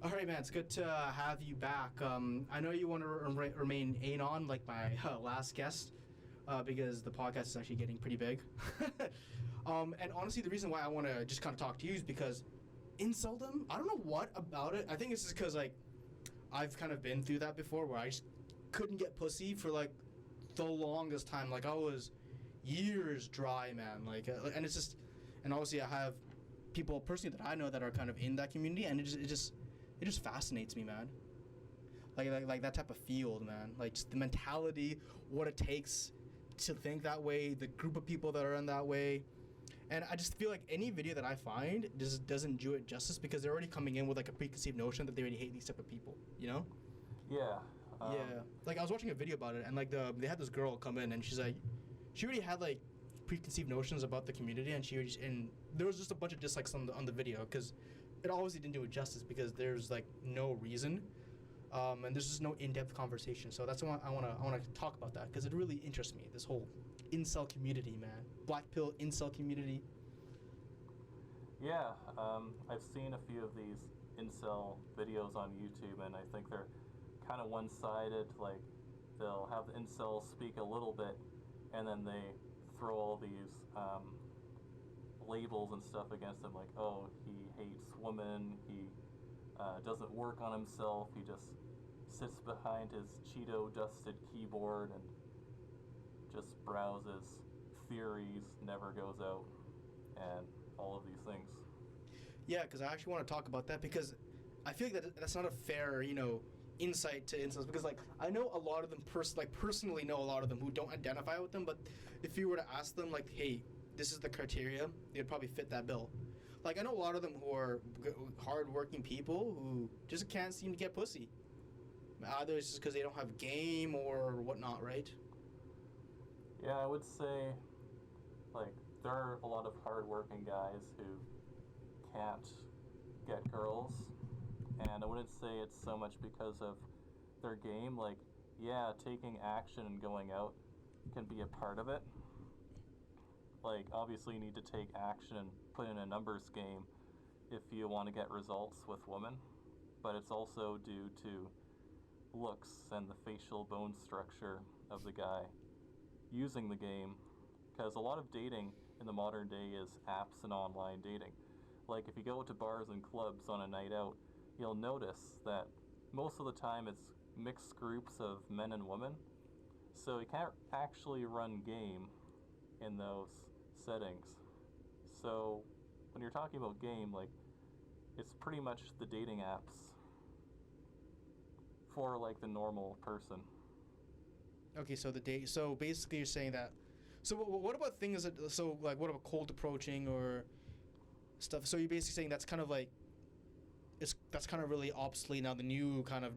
All right, man. It's good to have you back. I know you want to remain anon like my last guest because the podcast is actually getting pretty big. And honestly, the reason why I want to just kind of talk to you is because inceldom, I don't know what about it. I think it's just because like I've kind of been through that before where I just couldn't get pussy for like the longest time. Like I was years dry, man. And it's just, and obviously I have people personally that I know that are kind of in that community, and it just fascinates me, man. Like that type of field, man. Like just the mentality, what it takes to think that way, the group of people that are in that way. And I just feel like any video that I find just doesn't do it justice because they're already coming in with like a preconceived notion that they already hate these type of people, you know? Yeah. Yeah. Like I was watching a video about it, and like they had this girl come in, and she's like, she already had like preconceived notions about the community, and there was just a bunch of dislikes on the video because it obviously didn't do it justice because there's like no reason, and there's just no in-depth conversation. So that's why I want to talk about that because it really interests me. This whole incel community, man, black pill incel community. Yeah. I've seen a few of these incel videos on YouTube, and I think they're kind of one-sided. Like they'll have the incels speak a little bit, and then they throw all these labels and stuff against him, like, oh, he hates women, he doesn't work on himself, he just sits behind his Cheeto-dusted keyboard and just browses theories, never goes out, and all of these things. Yeah, because I actually want to talk about that because I feel like that's not a fair, insight to incels because like I know a lot of them personally know a lot of them who don't identify with them, but if you were to ask them like, hey, this is the criteria, they'd probably fit that bill. Like I know a lot of them who are hard-working people who just can't seem to get pussy. Either it's just because they don't have game or whatnot, right? Yeah, I would say like there are a lot of hard-working guys who can't get girls. And I wouldn't say it's so much because of their game. Like, yeah, taking action and going out can be a part of it. Like, obviously you need to take action and put in a numbers game if you want to get results with women. But it's also due to looks and the facial bone structure of the guy using the game. Because a lot of dating in the modern day is apps and online dating. Like, if you go to bars and clubs on a night out, you'll notice that most of the time it's mixed groups of men and women, so you can't actually run game in those settings. So when you're talking about game, like, it's pretty much the dating apps for like the normal person. Okay, so so basically you're saying that. So what about things that what about cold approaching or stuff? So you're basically saying that's kind of like that's kind of really obsolete now. The new kind of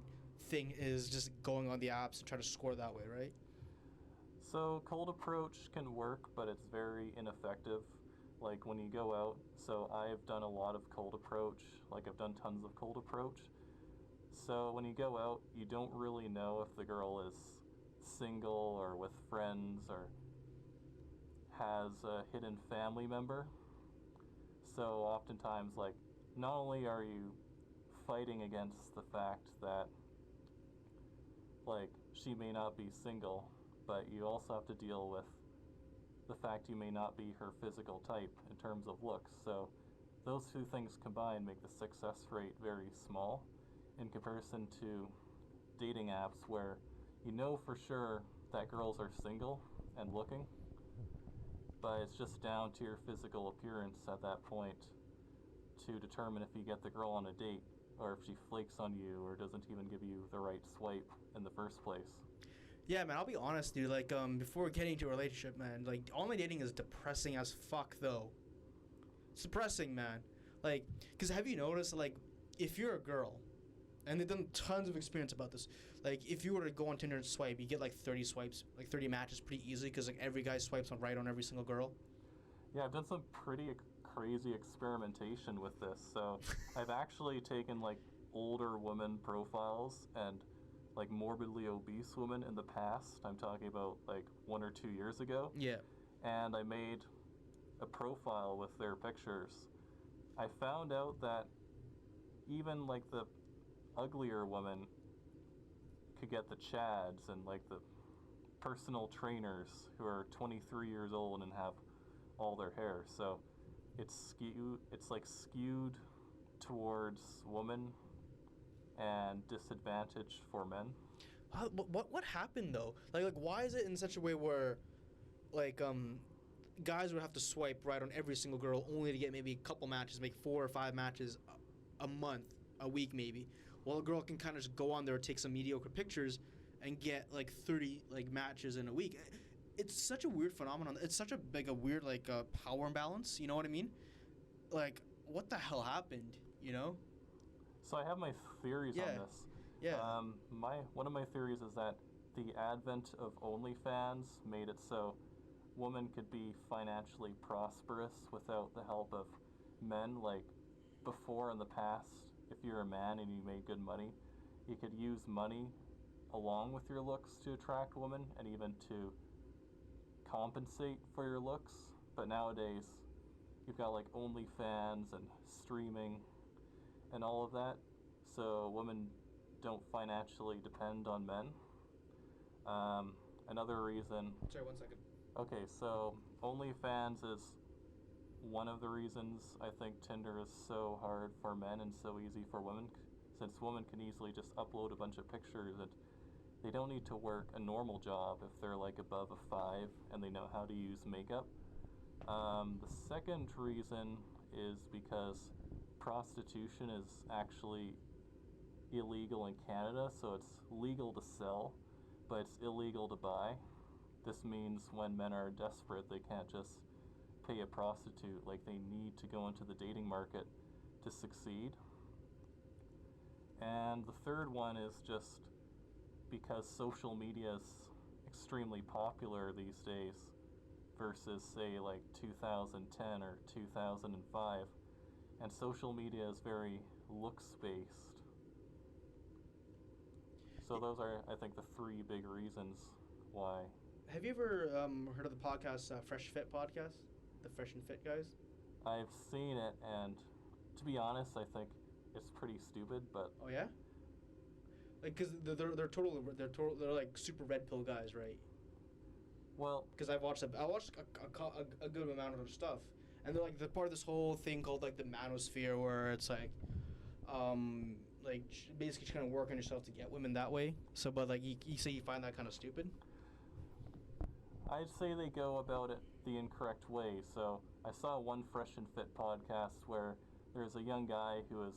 thing is just going on the apps and try to score that way, right? So cold approach can work, but it's very ineffective. Like when you go out, so I've done a lot of cold approach, like I've done tons of cold approach. So when you go out, you don't really know if the girl is single or with friends or has a hidden family member. So oftentimes, like, not only are you fighting against the fact that like she may not be single, but you also have to deal with the fact you may not be her physical type in terms of looks. So those two things combined make the success rate very small in comparison to dating apps where you know for sure that girls are single and looking, but it's just down to your physical appearance at that point to determine if you get the girl on a date or if she flakes on you or doesn't even give you the right swipe in the first place. Yeah, man, I'll be honest, dude. Like, before getting into a relationship, man, like, online dating is depressing as fuck, though. It's depressing, man. Like, because have you noticed, like, if you're a girl, and they've done tons of experience about this, like, if you were to go on Tinder and swipe, you get, like, 30 swipes, like, 30 matches pretty easily, because, like, every guy swipes on right on every single girl. Yeah, I've done some pretty crazy experimentation with this. So I've actually taken, like, older women profiles and like morbidly obese women in the past. I'm talking about like 1 or 2 years ago. Yeah. And I made a profile with their pictures. I found out that even like the uglier women could get the chads and like the personal trainers who are 23 years old and have all their hair. So it's like skewed towards women and disadvantaged for men. What happened though? Like why is it in such a way where like guys would have to swipe right on every single girl only to get maybe a couple matches, make 4 or 5 matches a month, a week maybe, while a girl can kind of just go on there, take some mediocre pictures, and get like 30 like matches in a week. It's such a weird phenomenon. It's such a weird like power imbalance. You know what I mean? Like what the hell happened? You know? So I have my theories on this. Yeah. One of my theories is that the advent of OnlyFans made it so women could be financially prosperous without the help of men. Like before in the past, if you're a man and you made good money, you could use money along with your looks to attract women and even to compensate for your looks. But nowadays, you've got like OnlyFans and streaming and all of that, so women don't financially depend on men. Another reason... Sorry, 1 second. Okay, so OnlyFans is one of the reasons I think Tinder is so hard for men and so easy for women, since women can easily just upload a bunch of pictures and they don't need to work a normal job if they're like above a 5 and they know how to use makeup. The second reason is because prostitution is actually illegal in Canada, so it's legal to sell, but it's illegal to buy. This means when men are desperate, they can't just pay a prostitute. Like, they need to go into the dating market to succeed. And the third one is just because social media is extremely popular these days versus, say, like 2010 or 2005. And social media is very looks-based. So those are, I think, the 3 big reasons why. Have you ever heard of the podcast, Fresh Fit podcast? The Fresh and Fit guys? I've seen it, and to be honest, I think it's pretty stupid, but... Oh, yeah? Like, because they're like super red pill guys, right? Well... Because I watched a good amount of their stuff. And they're like, they're part of this whole thing called like the manosphere, where it's like basically just kind of work on yourself to get women that way. So, but like you say you find that kind of stupid? I'd say they go about it the incorrect way. So I saw one Fresh and Fit podcast where there's a young guy who was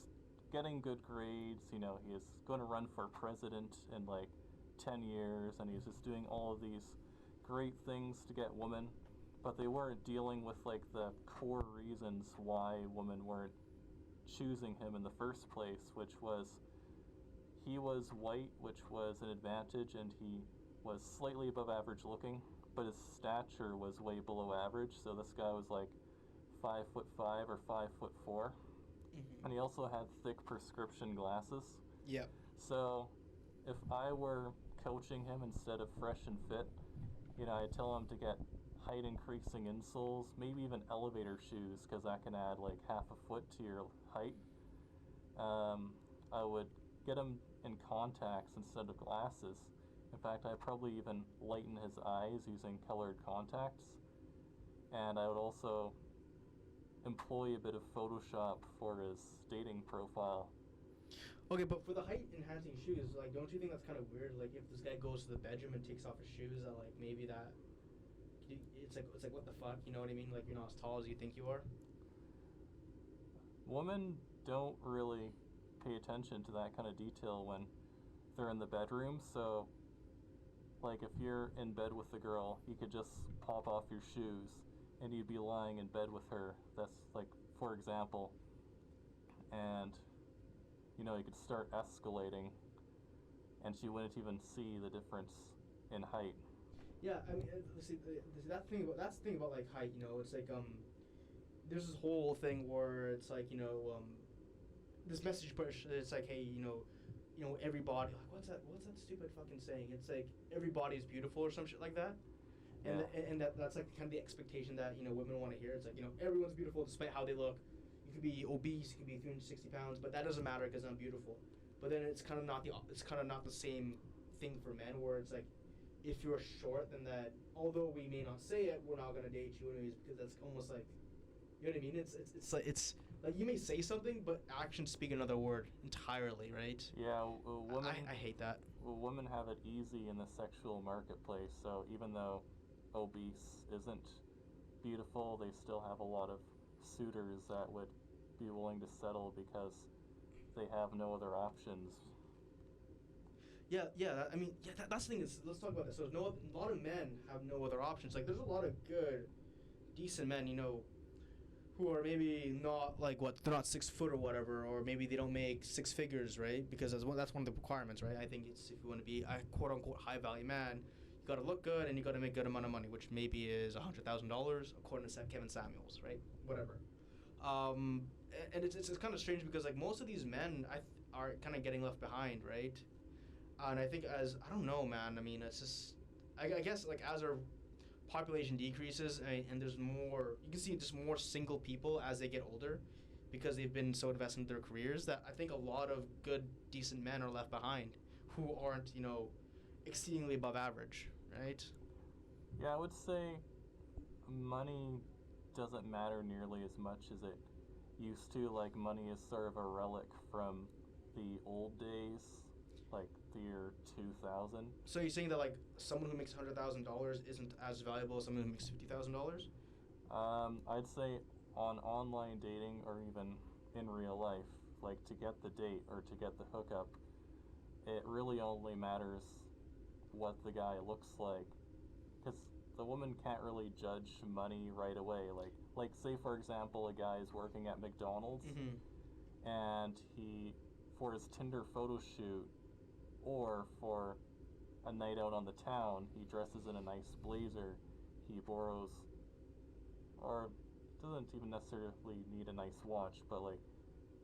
getting good grades. You know, he is going to run for president in like 10 years, and he's just doing all of these great things to get women, but they weren't dealing with like the core reasons why women weren't choosing him in the first place, which was he was white, which was an advantage, and he was slightly above average looking, but his stature was way below average. So this guy was like 5'5" or 5'4", Mm-hmm. and he also had thick prescription glasses. Yep. So if I were coaching him instead of Fresh and Fit, you know, I'd tell him to get height increasing insoles, maybe even elevator shoes, because that can add like half a foot to your height. I would get him in contacts instead of glasses. In fact, I'd probably even lighten his eyes using colored contacts. And I would also employ a bit of Photoshop for his dating profile. Okay, but for the height enhancing shoes, like, don't you think that's kind of weird? Like, if this guy goes to the bedroom and takes off his shoes, that like maybe that it's like what the fuck, you know what I mean? Like, you're not as tall as you think you are. Women don't really pay attention to that kind of detail when they're in the bedroom. So, like, if you're in bed with the girl, you could just pop off your shoes and you'd be lying in bed with her. That's like, for example, and you know, you could start escalating and she wouldn't even see the difference in height. Yeah, I mean, see, that's the thing about like height. You know, it's like there's this whole thing where it's like, you know, this message push. It's like, hey, you know, everybody. Like, what's that stupid fucking saying? It's like everybody is beautiful or some shit like that. And Yeah. that's like kind of the expectation that, you know, women want to hear. It's like, you know, everyone's beautiful despite how they look. You could be obese, you could be 360 pounds, but that doesn't matter because I'm beautiful. but then it's kind of not the same thing for men, where it's like, if you're short, then that, although we may not say it, we're not gonna date you anyways, because that's almost like, you know what I mean? It's like you may say something, but actions speak another word entirely, right? Yeah, women. I hate that. Women have it easy in the sexual marketplace. So even though obese isn't beautiful, they still have a lot of suitors that would be willing to settle because they have no other options. Yeah, I mean, yeah, that's the thing. Let's talk about this. So there's no, a lot of men have no other options. Like, there's a lot of good, decent men, who are maybe not like what, they're not 6 foot or whatever, or maybe they don't make 6 figures, right? Because that's one of the requirements, right? I think it's, if you want to be a quote unquote high value man, you got to look good and you got to make a good amount of money, which maybe is $100,000 according to Kevin Samuels, right? Whatever. And it's kind of strange because like most of these men are kind of getting left behind, right? And I think I don't know, man. I mean, it's just, I guess like as our population decreases, and there's more, you can see just more single people as they get older, because they've been so invested in their careers, that I think a lot of good, decent men are left behind, who aren't, exceedingly above average, right? Yeah, I would say money doesn't matter nearly as much as it used to. Like, money is sort of a relic from the old days, like the year 2000. So you're saying that like someone who makes $100,000 isn't as valuable as someone who makes $50,000? I'd say on online dating or even in real life, like to get the date or to get the hookup, it really only matters what the guy looks like, because the woman can't really judge money right away. Like say for example, a guy is working at McDonald's, and he, for his Tinder photo shoot or for a night out on the town, he dresses in a nice blazer. He borrows, or doesn't even necessarily need a nice watch, but like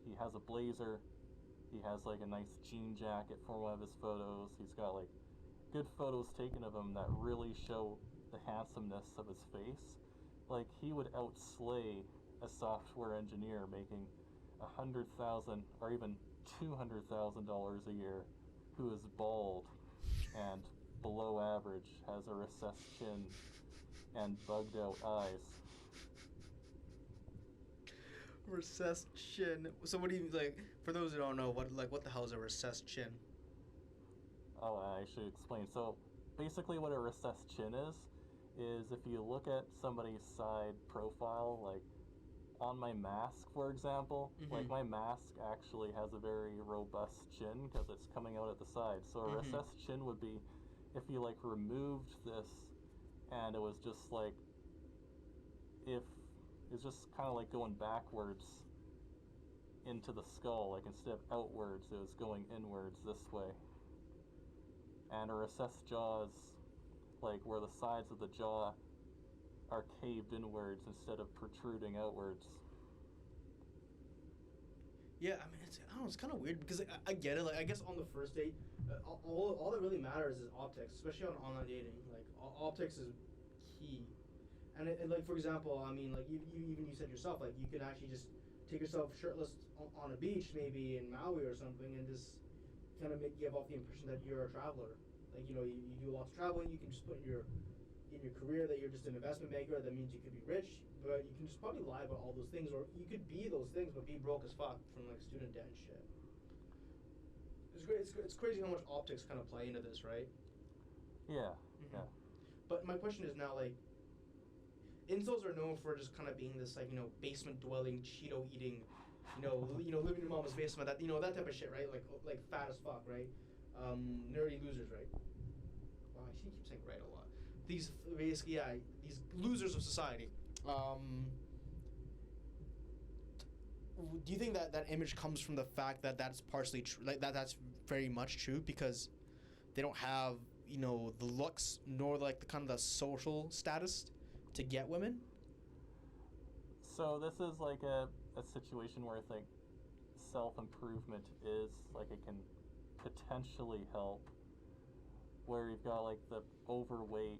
he has a blazer, he has like a nice jean jacket for one of his photos. He's got like good photos taken of him that really show the handsomeness of his face. Like, he would outslay a software engineer making $100,000 or even $200,000 a year, who is bald and below average, has a recessed chin and bugged out eyes. Recessed chin. So what do you, like, for those who don't know, what the hell is a recessed chin? Oh, I should explain. So basically what a recessed chin is if you look at somebody's side profile, like on my mask, for example, like my mask actually has a very robust chin because it's coming out at the side. So a recessed chin would be if you like removed this and it was just like, if it's just kind of like going backwards into the skull, like instead of outwards, it was going inwards this way. And a recessed jaw is like where the sides of the jaw are caved inwards instead of protruding outwards. Yeah, I mean, I don't know, it's kind of weird because I get it. Like, I guess on the first date, all that really matters is optics, especially on online dating. Like, optics is key. And like, for example, I mean, like, you said yourself, like, you can actually just take yourself shirtless on a beach, maybe in Maui or something, and just kind of give off the impression that you're a traveler. Like, you do lots of traveling. You can just put in your career that you're just an investment banker. That means you could be rich, but you can just probably lie about all those things, or you could be those things but be broke as fuck from like student debt and shit. It's great. It's crazy how much optics kind of play into this, right? Yeah. Yeah. But my question is now, like, incels are known for just kind of being this, like, basement dwelling, Cheeto eating, living in your mama's basement, that that type of shit, right? Like fat as fuck, right? Nerdy losers, right? Wow, I keep saying right a lot. These basically, yeah, these losers of society. Do you think that image comes from the fact that that's partially true, like that's very much true, because they don't have the looks nor like the kind of the social status to get women? So this is like a situation where I think self-improvement is like, it can potentially help, where you've got like the overweight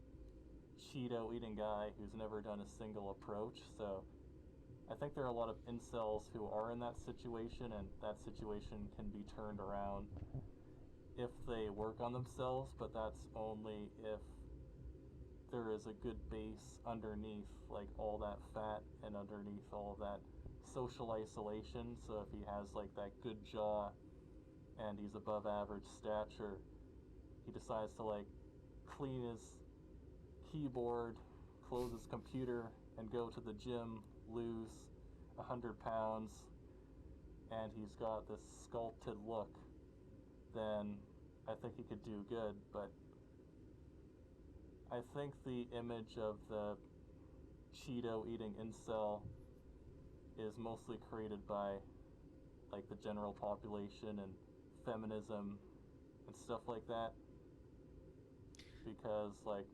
Cheeto eating guy who's never done a single approach. So I think there are a lot of incels who are in that situation, and that situation can be turned around if they work on themselves, but that's only if there is a good base underneath, like all that fat and underneath all that social isolation. So if he has like that good jaw and he's above average stature, he decides to like clean his keyboard, close his computer, and go to the gym, lose 100 pounds, and he's got this sculpted look, then I think he could do good. But I think the image of the Cheeto eating incel is mostly created by like the general population and feminism and stuff like that, because like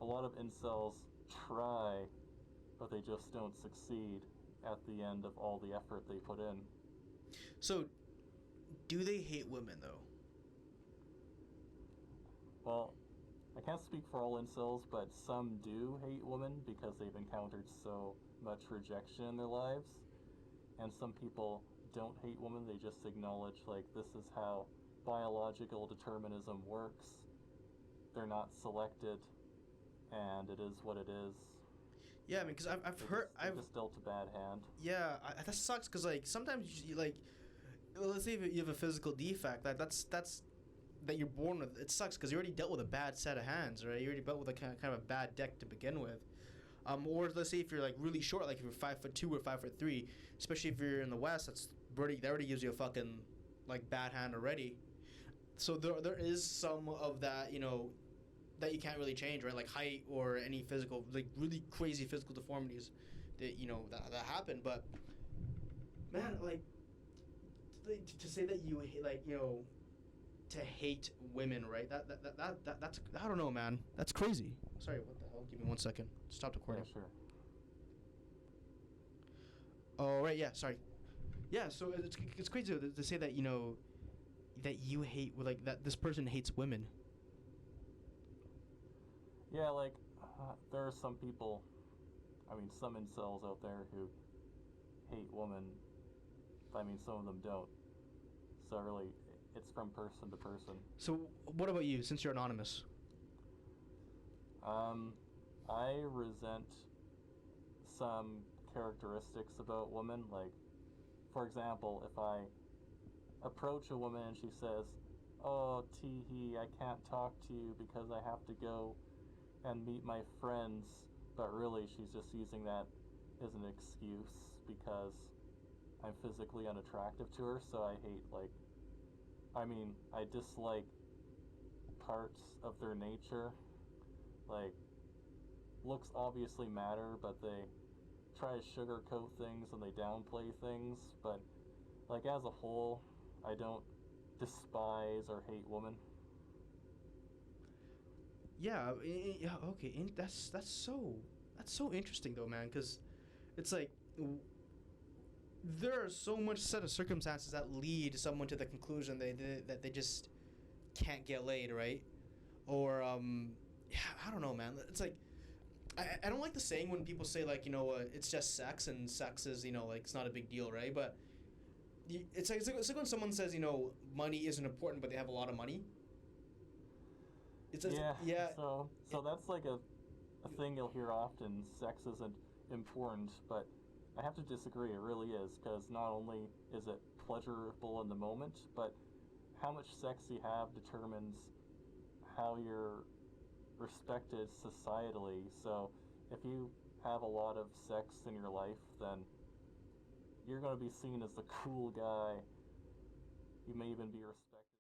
a lot of incels try, but they just don't succeed at the end of all the effort they put in. So, do they hate women though? Well, I can't speak for all incels, but some do hate women because they've encountered so much rejection in their lives. And some people don't hate women, they just acknowledge, like, this is how biological determinism works. They're not selected, and it is what it is. Yeah, I mean, because I've just dealt a bad hand. Yeah, that sucks. Because like sometimes you like, let's say if you have a physical defect, that's that you're born with. It sucks because you already dealt with a bad set of hands, right? You already dealt with a kind of a bad deck to begin with. Or let's say if you're like really short, like if you're 5'2" or 5'3", especially if you're in the West, that already gives you a fucking like bad hand already. So there is some of that, you know, that you can't really change, right? Like height or any physical, like really crazy physical deformities that, you know, that happen. But man, like to say that you like, you know, to hate women, right? That's I don't know, man. That's crazy. Sorry, what the hell? Give me 1 second. Stop recording. Yeah, sure. Oh right, yeah. Sorry. Yeah, so it's crazy to say that, you know, that you hate, like that this person hates women. Yeah, like there are some people, I mean, some incels out there who hate women. I mean, some of them don't. So really, it's from person to person. So what about you, since you're anonymous? I resent some characteristics about women. Like, for example, if I approach a woman and she says, "Oh, tee-hee, I can't talk to you because I have to go and meet my friends," but really she's just using that as an excuse because I'm physically unattractive to her. So I dislike parts of their nature. Like, looks obviously matter, but they try to sugarcoat things and they downplay things. But like as a whole, I don't despise or hate women. Yeah, okay, and that's so interesting though, man, because it's like there are so much set of circumstances that lead someone to the conclusion that they just can't get laid, right? Or yeah, I don't know, man. It's like I don't like the saying when people say, like, you know, it's just sex, and sex is, you know, like it's not a big deal, right? But it's like when someone says, you know, money isn't important, but they have a lot of money. It's just, yeah. So that's like a thing you'll hear often. Sex isn't important, but I have to disagree. It really is, because not only is it pleasurable in the moment, but how much sex you have determines how you're respected societally. So if you have a lot of sex in your life, then you're going to be seen as the cool guy. You may even be respected.